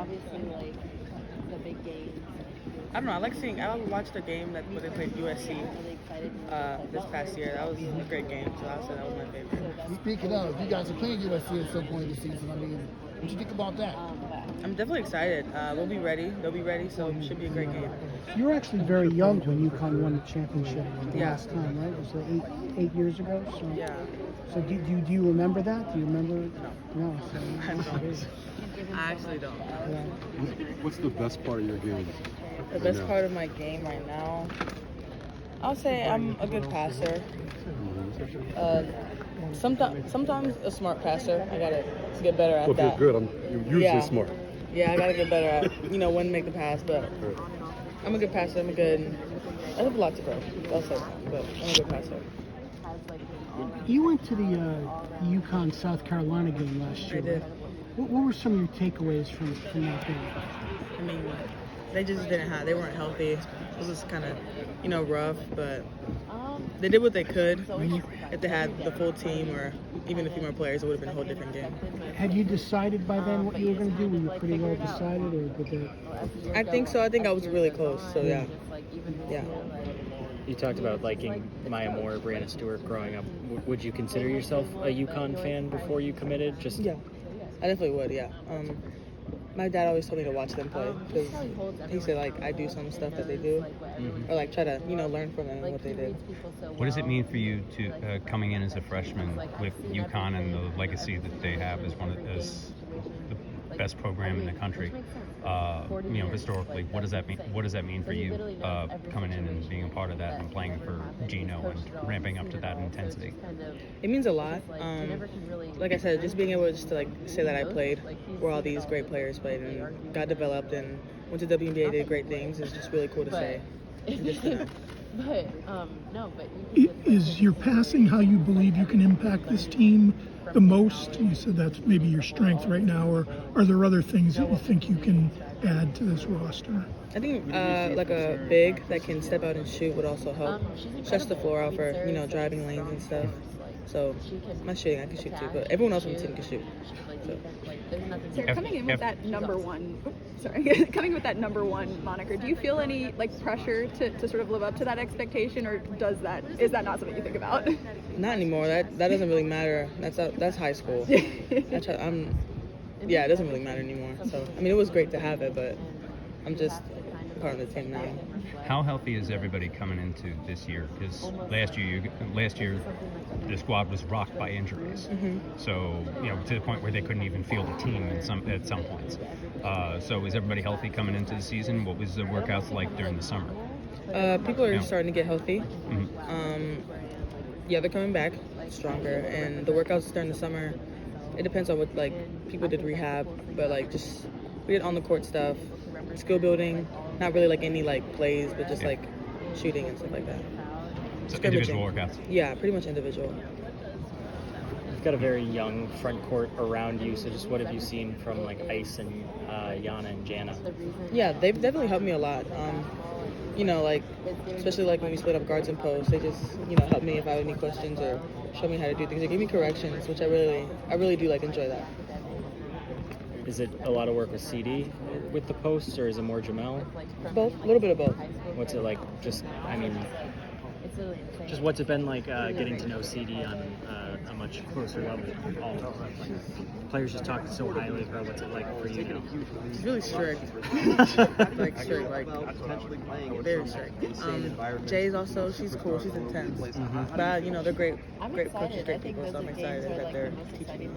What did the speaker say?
obviously, like, the big games. I don't know. I watched the game that when they played USC this past year. That was a great game. So I would say that was my favorite. Speaking of, you guys are playing USC at some point this season. I mean, what you think about that? I'm definitely excited. We'll be ready. They'll be ready. So it should be a great game. You were actually very young when UConn won the championship the last time, right? It was 8 years ago. So Yeah. So do you remember that? Do you remember? No. So I don't. I actually don't. yeah. What's the best part of your game? The best part of my game right now, I'll say I'm a good passer. Sometimes a smart passer. I gotta get better at Well, if that. you're good, you're usually smart. Yeah, I gotta get better at when to make the pass. But I'm a good passer. I have a lot to grow. I'll say, but I'm a good passer. You went to the UConn South Carolina game last year. I did. What were some of your takeaways from that game? I mean, they just they weren't healthy. It was kind of, rough, but they did what they could. If they had the full team or even a few more players, it would have been a whole different game. Had you decided by then what you were going to do? Were you pretty well decided, or did they? I think so. I think I was really close. So yeah. You talked about liking Maya Moore, Brianna Stewart growing up. Would you consider yourself a UConn fan before you committed? Yeah, I definitely would. Yeah. My dad always told me to watch them play because he said I do some stuff that they do, or try to learn from them and what they did. What does it mean for you to coming in as a freshman with UConn and the legacy that they have as as the best program in the country? Historically, what does that mean? What does that mean for you coming in and being a part of that and playing for Gino and ramping up to that intensity? It means a lot. Like I said, just being able to say that I played where all these great players played and got developed and went to WNBA, did great things is just really cool to say. Is your passing how you believe you can impact this team the most? You said that's maybe your strength right now, or are there other things that you think you can add to this roster? I think a big that can step out and shoot would also help. Stretch the floor out for driving lanes and stuff. So my shooting, I can shoot too, but everyone else on the team can shoot. So coming in with that number one, coming with that number one moniker, do you feel any pressure to sort of live up to that expectation, or is that not something you think about? Not anymore. That doesn't really matter. That's high school. It doesn't really matter anymore. So I mean, it was great to have it, but I'm just part of the team now. How healthy is everybody coming into this year? Because last year the squad was rocked by injuries. So to the point where they couldn't even field a team at some points. So is everybody healthy coming into the season? What was the workouts like during the summer? People are starting to get healthy. They're coming back stronger, and the workouts during the summer, it depends on what people did rehab, but we did on the court stuff, skill building, not really any plays, but just shooting and stuff like that. So individual workouts. Yeah, pretty much individual. You've got a very young front court around you, so just what have you seen from Ice and Yana and Jana? Yeah, they've definitely helped me a lot. Especially when we split up guards and posts, they just help me if I have any questions or show me how to do things. They give me corrections, which I really do enjoy that. Is it a lot of work with CD with the posts, or is it more Jamel? Both, a little bit of both. What's it like? Just what's it been like getting to know CD on a much closer level? All players just talk so highly of her. What's it like for you now? She's really strict. Very strict. Jay's also, she's cool. She's intense. But they're great coaches, great people. So I'm excited that they're teaching me.